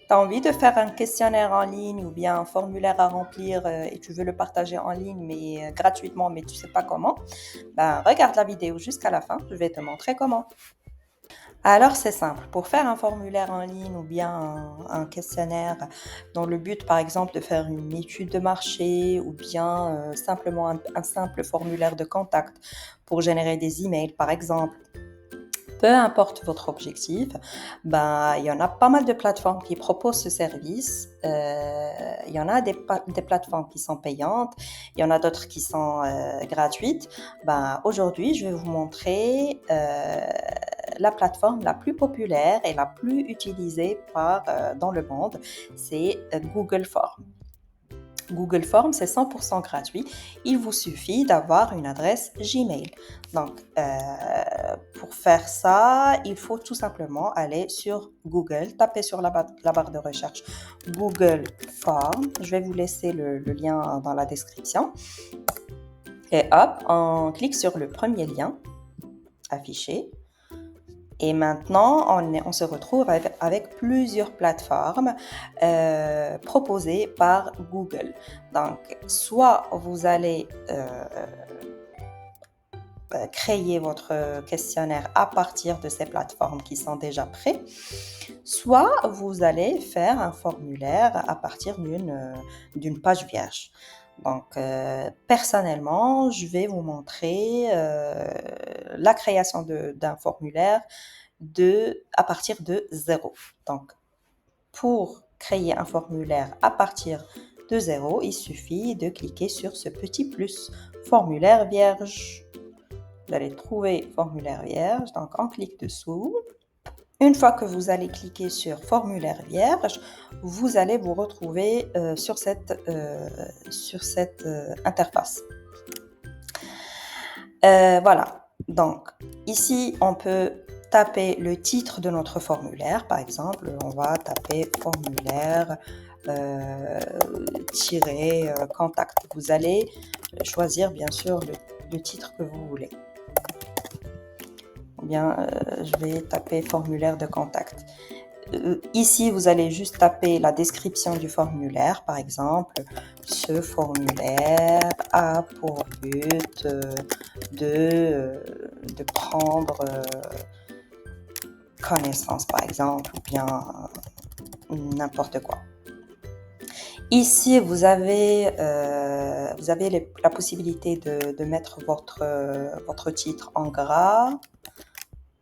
Tu as envie de faire un questionnaire en ligne ou bien un formulaire à remplir et tu veux le partager en ligne mais gratuitement mais tu sais pas comment, ben regarde la vidéo jusqu'à la fin, je vais te montrer comment. Alors c'est simple, pour faire un formulaire en ligne ou bien un questionnaire dans le but par exemple de faire une étude de marché ou bien simplement un simple formulaire de contact pour générer des emails par exemple. Peu importe votre objectif, ben, il y en a pas mal de plateformes qui proposent ce service. Il y en a des plateformes qui sont payantes, il y en a d'autres qui sont gratuites. Ben, aujourd'hui, je vais vous montrer la plateforme la plus populaire et la plus utilisée dans le monde. C'est Google Forms. Google Forms, c'est 100% gratuit. Il vous suffit d'avoir une adresse Gmail. Donc, pour faire ça, il faut tout simplement aller sur Google, taper sur la barre de recherche Google Forms. Je vais vous laisser le lien dans la description. Et hop, on clique sur le premier lien affiché. Et maintenant, on se retrouve avec plusieurs plateformes proposées par Google. Donc, soit vous allez créer votre questionnaire à partir de ces plateformes qui sont déjà prêtes, soit vous allez faire un formulaire à partir d'une page vierge. Donc, personnellement, je vais vous montrer la création d'un formulaire à partir de 0. Donc, pour créer un formulaire à partir de 0, il suffit de cliquer sur ce petit plus, formulaire vierge. Vous allez trouver formulaire vierge, donc on clique dessous. Une fois que vous allez cliquer sur formulaire vierge, vous allez vous retrouver sur cette interface. Voilà, donc ici on peut taper le titre de notre formulaire. Par exemple, on va taper formulaire contact. Vous allez choisir bien sûr le titre que vous voulez. Ou bien, je vais taper formulaire de contact. Ici, vous allez juste taper la description du formulaire. Par exemple, ce formulaire a pour but de prendre connaissance, par exemple, ou bien n'importe quoi. Ici, vous avez la possibilité de mettre votre titre en gras.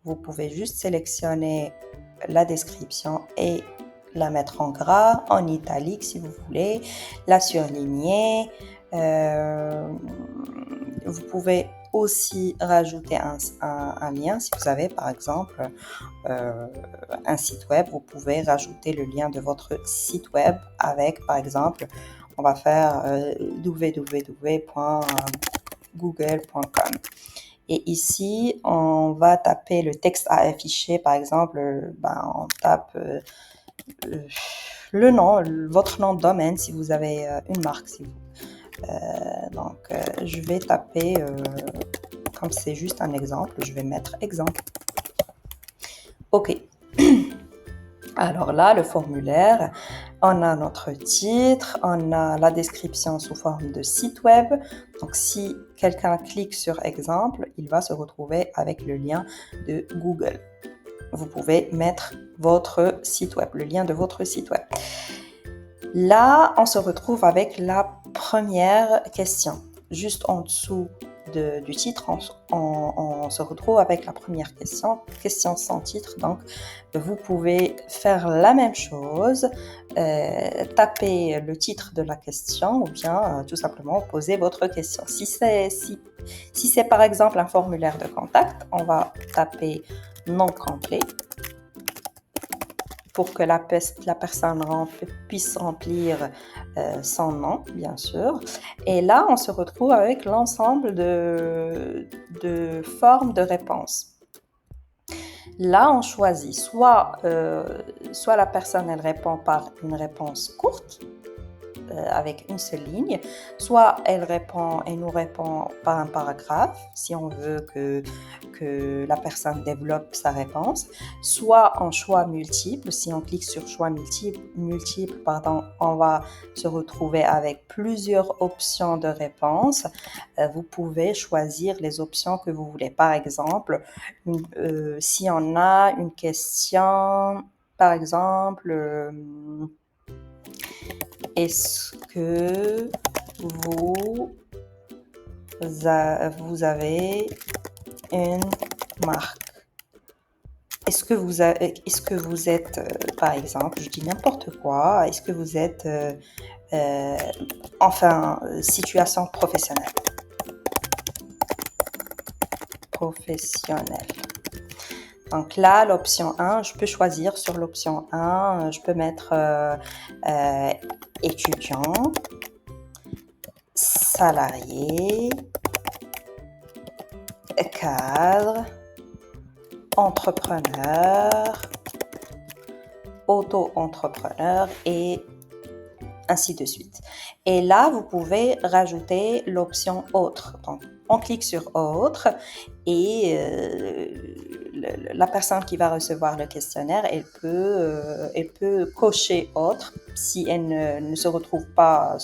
Vous pouvez juste sélectionner la description et la mettre en gras, en italique si vous voulez, la surligner. Vous pouvez aussi rajouter un lien. Si vous avez par exemple un site web, vous pouvez rajouter le lien de votre site web avec par exemple, on va faire www.google.com. Et ici, on va taper le texte à afficher. Par exemple, on tape le nom, votre nom de domaine si vous avez une marque. Donc, je vais taper, comme c'est juste un exemple, je vais mettre exemple. OK. Alors là, le formulaire, on a notre titre, on a la description sous forme de site web. Donc, si quelqu'un clique sur exemple, il va se retrouver avec le lien de Google. Vous pouvez mettre votre site web, le lien de votre site web. Là, on se retrouve avec la première question. Juste en dessous du titre, on se retrouve avec la première question sans titre. Donc, vous pouvez faire la même chose, taper le titre de la question ou bien tout simplement poser votre question. Si c'est par exemple un formulaire de contact, on va taper nom complet pour que la personne puisse remplir son nom, bien sûr. Et là, on se retrouve avec l'ensemble de formes de réponse. Là, on choisit soit la personne, elle répond par une réponse courte, avec une seule ligne, soit elle nous répond par un paragraphe, si on veut que la personne développe sa réponse, soit en choix multiple. Si on clique sur choix multiple, on va se retrouver avec plusieurs options de réponse. Vous pouvez choisir les options que vous voulez. Par exemple, si on a une question, par exemple, est-ce que vous avez une marque? Est-ce que vous êtes, par exemple, je dis n'importe quoi, est-ce que vous êtes, situation professionnelle. Donc là, l'option 1, je peux choisir sur l'option 1, je peux mettre étudiant, salarié, cadre, entrepreneur, auto-entrepreneur et ainsi de suite. Et là, vous pouvez rajouter l'option autre. Donc, on clique sur autre et la personne qui va recevoir le questionnaire, elle peut cocher autre si elle ne se retrouve pas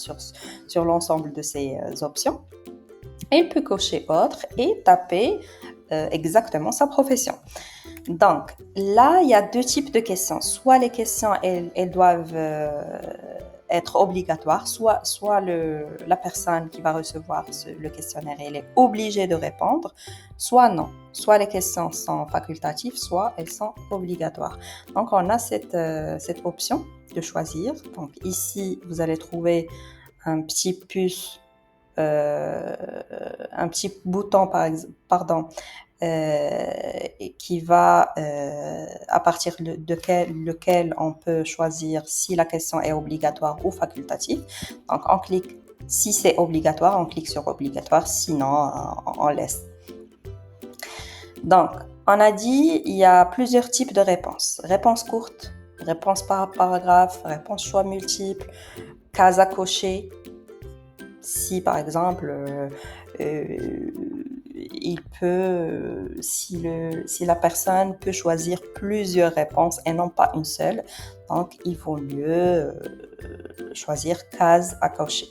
sur l'ensemble de ces options. Elle peut cocher autre et taper exactement sa profession. Donc là, il y a deux types de questions. Soit les questions, elles doivent être obligatoires, soit la personne qui va recevoir le questionnaire, elle est obligée de répondre, soit non. Soit les questions sont facultatives, soit elles sont obligatoires. Donc on a cette option de choisir. Donc ici, vous allez trouver un petit puce, un petit bouton qui va à partir de lequel on peut choisir si la question est obligatoire ou facultative. Donc on clique, si c'est obligatoire, on clique sur obligatoire, sinon on laisse. Donc on a dit il y a plusieurs types de réponses. Réponse courte, réponse par paragraphe, réponse choix multiple, case à cocher. Si par exemple si la personne peut choisir plusieurs réponses et non pas une seule, donc il vaut mieux choisir case à cocher.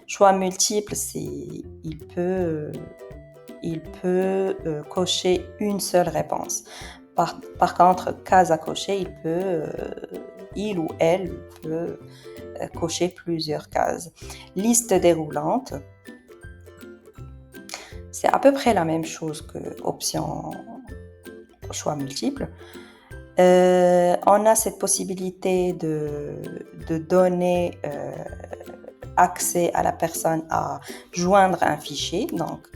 Choix multiple, il peut cocher une seule réponse. Par contre, case à cocher, il ou elle peut cocher plusieurs cases. Liste déroulante, c'est à peu près la même chose que option choix multiple. On a cette possibilité de donner accès à la personne à joindre un fichier. Donc,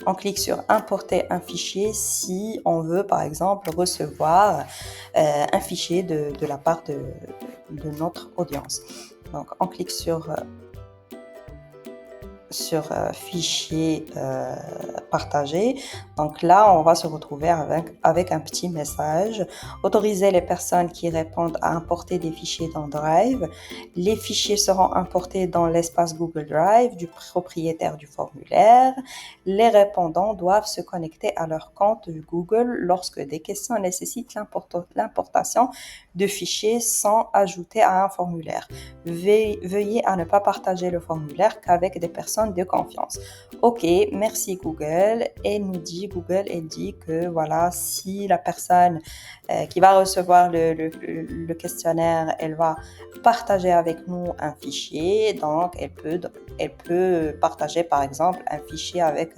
on clique sur importer un fichier si on veut, par exemple, recevoir un fichier de la part de notre audience. Donc, on clique sur fichier partagé. Donc là, on va se retrouver avec un petit message. Autoriser les personnes qui répondent à importer des fichiers dans Drive. Les fichiers seront importés dans l'espace Google Drive du propriétaire du formulaire. Les répondants doivent se connecter à leur compte Google lorsque des questions nécessitent l'importation de fichiers sans ajouter à un formulaire. Veuillez à ne pas partager le formulaire qu'avec des personnes de confiance. Ok, merci Google. Et Google dit que voilà, si la personne qui va recevoir le questionnaire, elle va partager avec nous un fichier, donc elle peut partager par exemple un fichier avec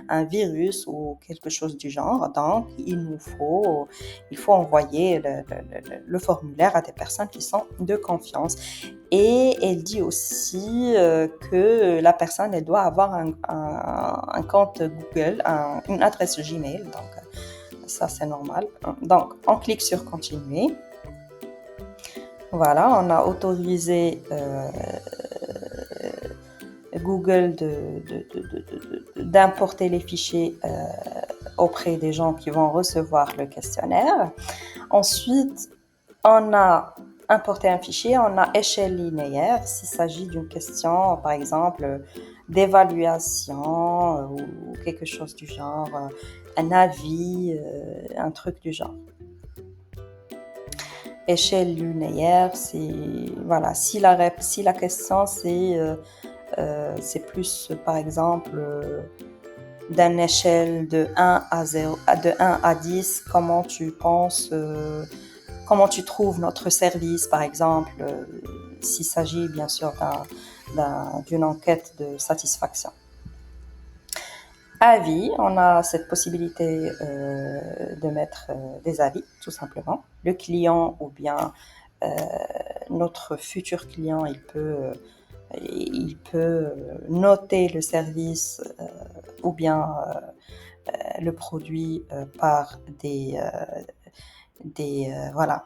un virus ou quelque chose du genre. Donc il faut envoyer le formulaire à des personnes qui sont de confiance. Et elle dit aussi que la personne, elle doit avoir un compte Google, une adresse Gmail. Donc, ça, c'est normal. Donc, on clique sur continuer. Voilà, on a autorisé Google d'importer les fichiers auprès des gens qui vont recevoir le questionnaire. Ensuite, on a importer un fichier, on a échelle linéaire s'il s'agit d'une question, par exemple, d'évaluation ou quelque chose du genre, un avis, un truc du genre. Échelle linéaire, c'est voilà, si la question c'est plus par exemple d'une échelle de 1 à 0, de 1 à 10, comment tu penses, comment tu trouves notre service, par exemple, s'il s'agit bien sûr d'une enquête de satisfaction. Avis, on a cette possibilité de mettre des avis, tout simplement. Le client ou bien notre futur client, il peut noter le service ou bien le produit par voilà,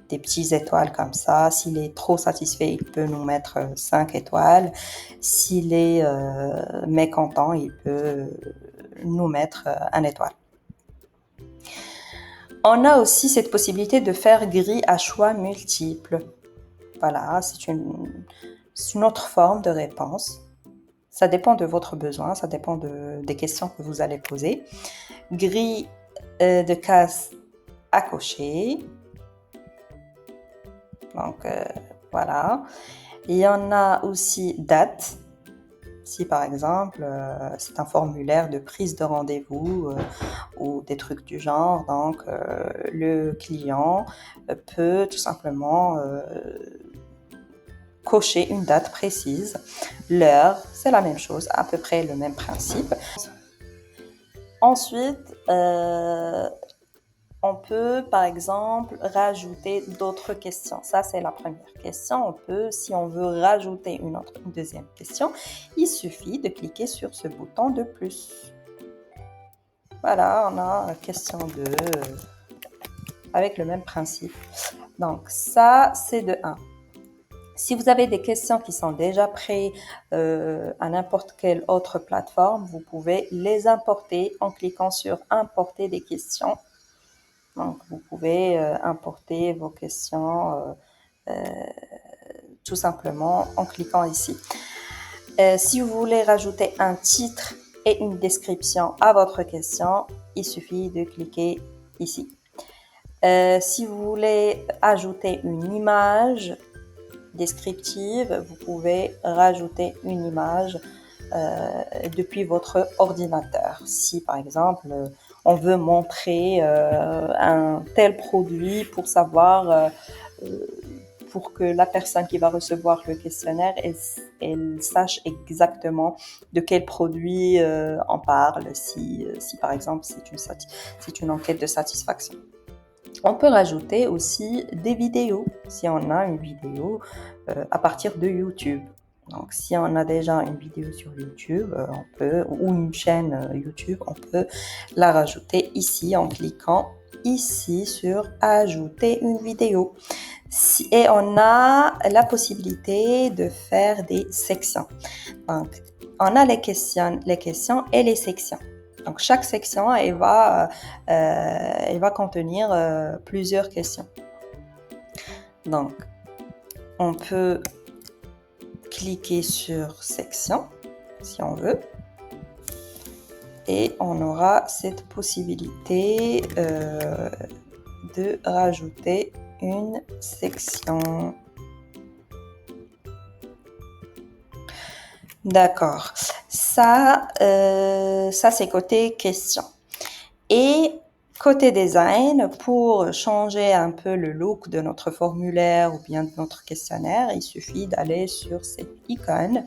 des petites étoiles comme ça. S'il est trop satisfait, il peut nous mettre 5 étoiles. S'il est mécontent, il peut nous mettre 1 étoile. On a aussi cette possibilité de faire grille à choix multiples. Voilà, c'est une autre forme de réponse. Ça dépend de votre besoin, ça dépend des questions que vous allez poser. Grille de cases à cocher. Donc, voilà. Il y en a aussi date. Si par exemple, c'est un formulaire de prise de rendez-vous ou des trucs du genre, donc le client peut tout simplement cocher une date précise. L'heure, c'est la même chose, à peu près le même principe. Ensuite, on peut, par exemple, rajouter d'autres questions. Ça, c'est la première question. Si on veut rajouter une deuxième question, il suffit de cliquer sur ce bouton de plus. Voilà, on a question 2 avec le même principe. Donc, ça, c'est de 1. Si vous avez des questions qui sont déjà prêtes à n'importe quelle autre plateforme, vous pouvez les importer en cliquant sur « Importer des questions ». Donc, vous pouvez importer vos questions tout simplement en cliquant ici. Si vous voulez rajouter un titre et une description à votre question, il suffit de cliquer ici. Si vous voulez ajouter une image descriptive, vous pouvez rajouter une image depuis votre ordinateur. Si par exemple on veut montrer un tel produit pour savoir, pour que la personne qui va recevoir le questionnaire, elle sache exactement de quel produit on parle, si par exemple c'est une enquête de satisfaction. On peut rajouter aussi des vidéos, si on a une vidéo à partir de YouTube. Donc, si on a déjà une vidéo sur YouTube, ou une chaîne YouTube, on peut la rajouter ici en cliquant ici sur « Ajouter une vidéo ». Et on a la possibilité de faire des sections. Donc, on a les questions et les sections. Donc, chaque section, elle va contenir plusieurs questions. Donc, on peut cliquer sur section, si on veut. Et on aura cette possibilité de rajouter une section. D'accord. Ça c'est côté question. Et côté design, pour changer un peu le look de notre formulaire ou bien de notre questionnaire, il suffit d'aller sur cette icône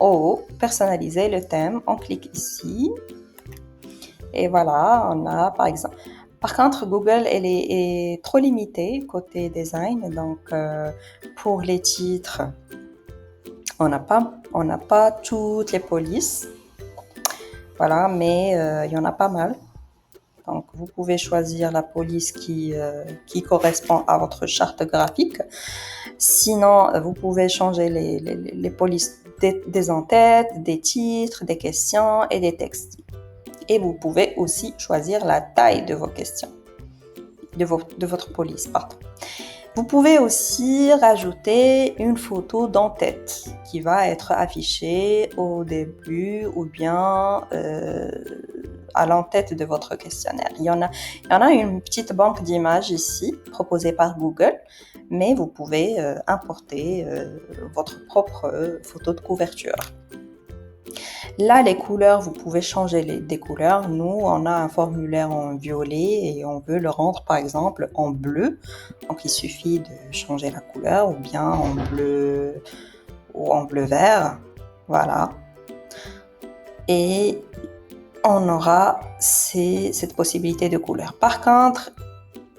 en haut, personnaliser le thème. On clique ici. Et voilà, on a par exemple... Par contre, Google, elle est trop limitée côté design. Donc, pour les titres, on n'a pas toutes les polices. Voilà, mais il y en a pas mal. Donc, vous pouvez choisir la police qui correspond à votre charte graphique. Sinon, vous pouvez changer les polices des en-têtes, des titres, des questions et des textes. Et vous pouvez aussi choisir la taille de vos questions, de votre police, pardon. Vous pouvez aussi rajouter une photo d'en-tête qui va être affichée au début ou bien à l'en-tête de votre questionnaire. Il y en a une petite banque d'images ici, proposée par Google, mais vous pouvez importer votre propre photo de couverture. Là, les couleurs, vous pouvez changer des couleurs. Nous, on a un formulaire en violet et on veut le rendre, par exemple, en bleu. Donc, il suffit de changer la couleur ou bien en bleu ou en bleu vert. Voilà. Et on aura cette possibilité de couleur. Par contre,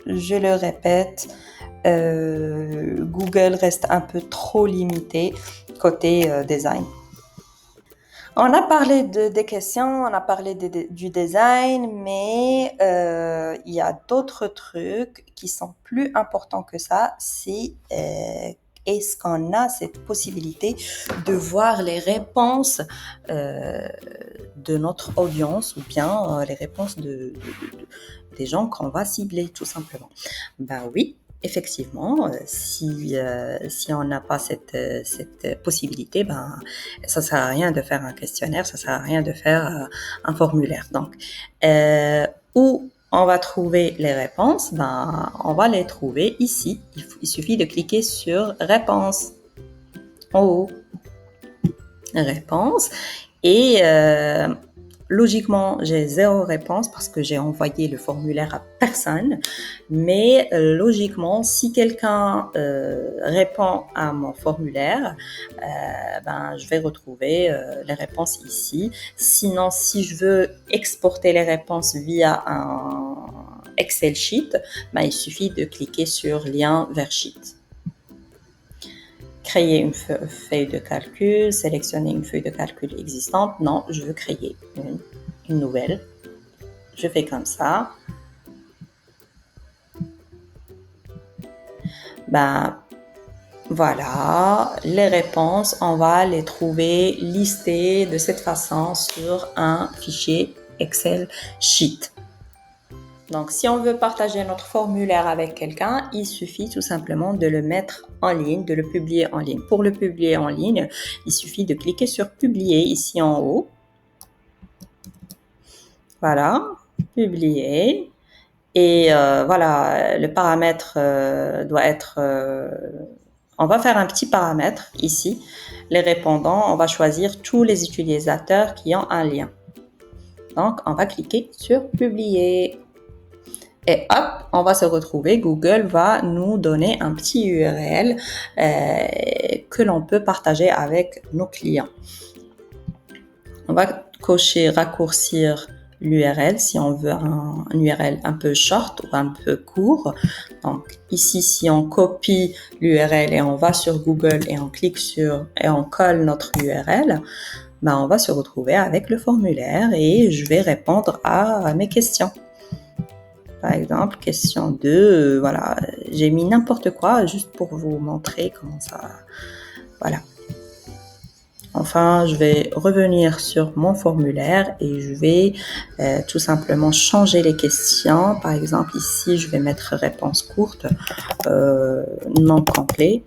je le répète, Google reste un peu trop limité côté design. On a parlé des questions, on a parlé du design, mais il y a d'autres trucs qui sont plus importants que ça. C'est est-ce qu'on a cette possibilité de voir les réponses de notre audience ou bien les réponses des gens qu'on va cibler, tout simplement. Ben oui. Effectivement, si on n'a pas cette possibilité, ben ça sert à rien de faire un questionnaire, ça sert à rien de faire un formulaire. Donc, où on va trouver les réponses, ben on va les trouver ici. Il suffit de cliquer sur réponse en haut, réponse et logiquement, j'ai 0 réponse parce que j'ai envoyé le formulaire à personne. Mais logiquement, si quelqu'un répond à mon formulaire, ben, je vais retrouver les réponses ici. Sinon, si je veux exporter les réponses via un Excel sheet, ben, il suffit de cliquer sur lien vers sheet. Créer une feuille de calcul, sélectionner une feuille de calcul existante. Non, je veux créer une nouvelle. Je fais comme ça. Ben, voilà, les réponses, on va les trouver listées de cette façon sur un fichier Excel sheet. Donc, si on veut partager notre formulaire avec quelqu'un, il suffit tout simplement de le mettre en ligne, de le publier en ligne. Pour le publier en ligne, il suffit de cliquer sur « Publier » ici en haut. Voilà, « Publier ». Et voilà, le paramètre doit être... on va faire un petit paramètre ici. Les répondants, on va choisir tous les utilisateurs qui ont un lien. Donc, on va cliquer sur « Publier ». Et hop, on va se retrouver, Google va nous donner un petit URL que l'on peut partager avec nos clients. On va cocher raccourcir l'URL si on veut un URL un peu short ou un peu court. Donc ici, si on copie l'URL et on va sur Google et on clique sur et on colle notre URL, ben on va se retrouver avec le formulaire et je vais répondre à mes questions. Par exemple, question 2, voilà, j'ai mis n'importe quoi juste pour vous montrer comment ça... Voilà. Enfin, je vais revenir sur mon formulaire et je vais tout simplement changer les questions. Par exemple, ici, je vais mettre réponse courte, non complet.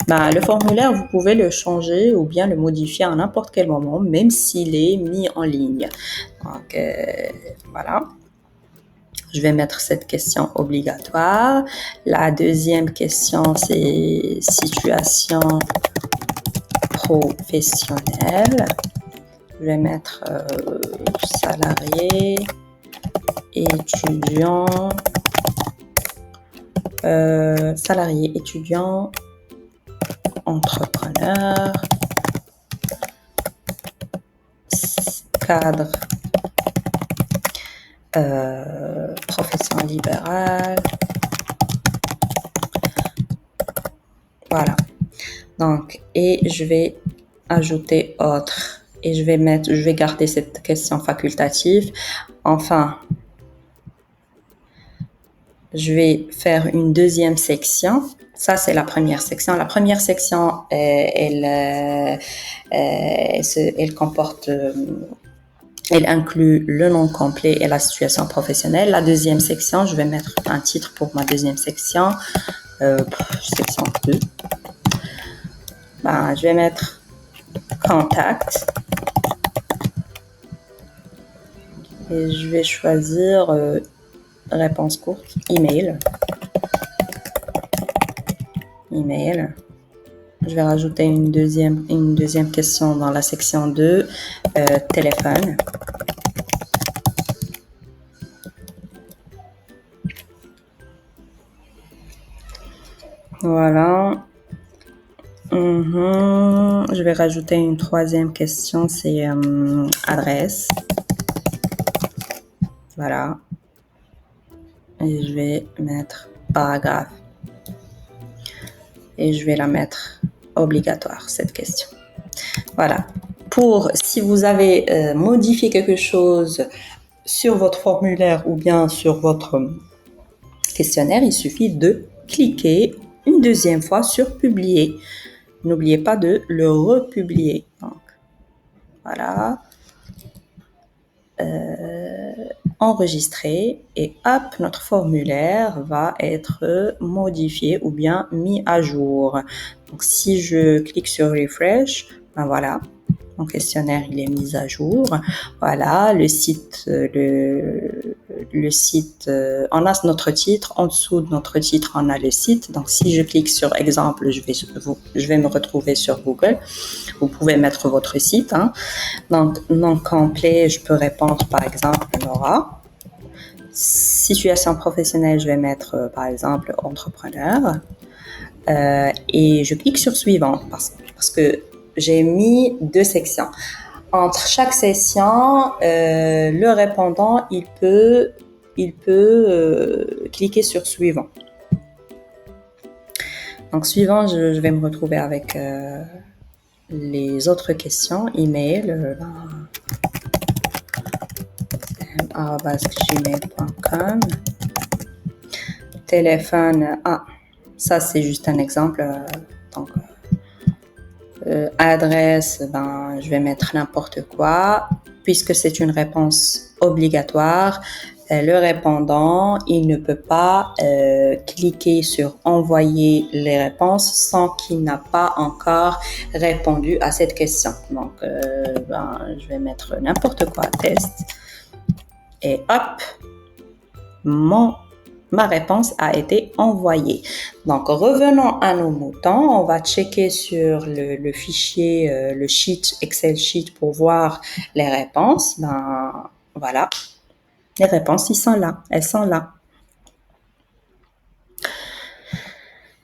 Ben, le formulaire, vous pouvez le changer ou bien le modifier à n'importe quel moment, même s'il est mis en ligne. Donc, voilà. Je vais mettre cette question obligatoire. La deuxième question, c'est situation professionnelle. Je vais mettre salarié, étudiant, salarié, étudiant, entrepreneur, cadre, profession libérale. Voilà. Donc, et je vais ajouter autre. Et je vais garder cette question facultative. Enfin, je vais faire une deuxième section. Ça, c'est la première section. La première section, elle comporte Elle inclut le nom complet et la situation professionnelle. La deuxième section, je vais mettre un titre pour ma deuxième section. Section 2. Je vais mettre contact. Et je vais choisir réponse courte, email. Email. Je vais rajouter une deuxième question dans la section 2, téléphone. Voilà. Je vais rajouter une troisième question, c'est adresse. Voilà. Et je vais mettre paragraphe. Et je vais la mettre obligatoire, cette question. Voilà. Si vous avez modifié quelque chose sur votre formulaire ou bien sur votre questionnaire, il suffit de cliquer une deuxième fois sur publier. N'oubliez pas de le republier. Donc, voilà. Enregistrer et hop, notre formulaire va être modifié ou bien mis à jour. Donc, si je clique sur refresh, voilà. Mon questionnaire, il est mis à jour. Voilà, le site, on a notre titre. En dessous de notre titre, on a le site. Donc, si je clique sur exemple, je vais me retrouver sur Google. Vous pouvez mettre votre site. Donc, nom complet, je peux répondre par exemple Laura. Situation professionnelle, je vais mettre par exemple entrepreneur. Et je clique sur suivant parce que j'ai mis 2 sections. Entre chaque session, le répondant, il peut cliquer sur suivant. Donc, suivant, je vais me retrouver avec les autres questions. Email, gmail.com. Téléphone, ça c'est juste un exemple. Donc, adresse, je vais mettre n'importe quoi. Puisque c'est une réponse obligatoire, le répondant, il ne peut pas cliquer sur envoyer les réponses sans qu'il n'a pas encore répondu à cette question. Donc, je vais mettre n'importe quoi, test. Et hop, ma réponse a été envoyée. Donc, revenons à nos moutons. On va checker sur le fichier, le sheet, Excel sheet pour voir les réponses. Voilà. Les réponses, elles sont là.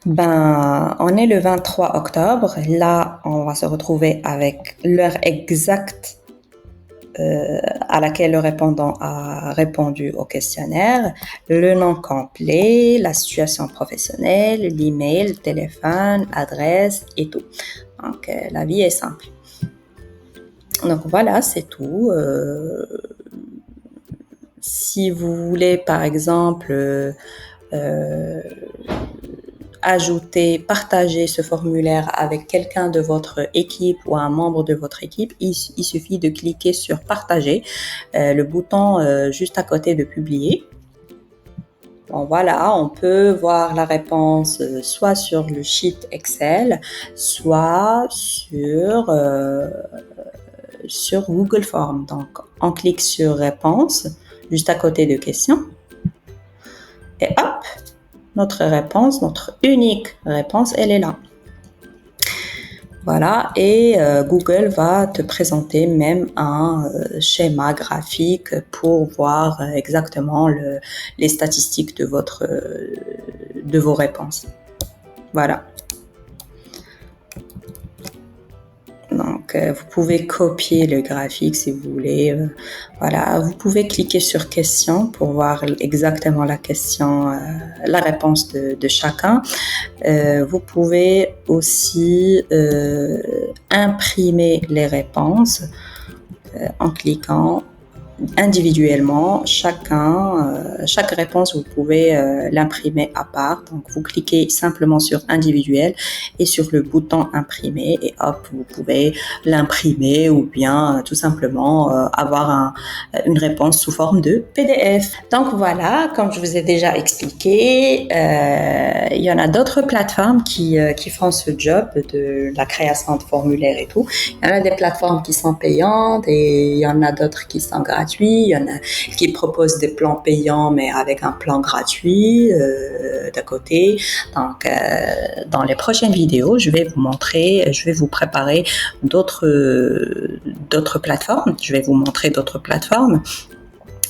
On est le 23 octobre. Là, on va se retrouver avec l'heure exacte à laquelle le répondant a répondu au questionnaire, le nom complet, la situation professionnelle, l'email, le téléphone, l'adresse et tout. Donc, la vie est simple. Donc, voilà, c'est tout. Si vous voulez, par exemple, partager ce formulaire avec quelqu'un de votre équipe ou un membre de votre équipe, il suffit de cliquer sur partager, le bouton juste à côté de publier. Bon, voilà, on peut voir la réponse soit sur le sheet Excel, soit sur Google Form. Donc, on clique sur réponse juste à côté de questions et hop, notre réponse, notre unique réponse, elle est là. Voilà, et Google va te présenter même un schéma graphique pour voir exactement les statistiques de vos réponses. Voilà. Donc, vous pouvez copier le graphique si vous voulez. Voilà, vous pouvez cliquer sur question pour voir exactement la question, la réponse de chacun. Vous pouvez aussi imprimer les réponses en cliquant individuellement. Chaque réponse, vous pouvez l'imprimer à part. Donc, vous cliquez simplement sur individuel et sur le bouton imprimer et hop, vous pouvez l'imprimer ou bien tout simplement avoir une réponse sous forme de PDF. Donc voilà, comme je vous ai déjà expliqué, il y en a d'autres plateformes qui font ce job de la création de formulaires et tout. Il y en a des plateformes qui sont payantes et il y en a d'autres qui sont gratuites. Il y en a qui proposent des plans payants mais avec un plan gratuit d'à côté. Donc, dans les prochaines vidéos, je vais vous préparer d'autres plateformes. Je vais vous montrer d'autres plateformes.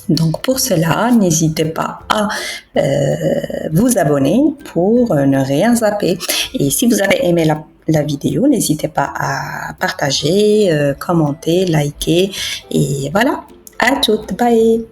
Donc pour cela, n'hésitez pas à vous abonner pour ne rien zapper. Et si vous avez aimé la vidéo, n'hésitez pas à partager, commenter, liker. Et voilà, à toutes, bye!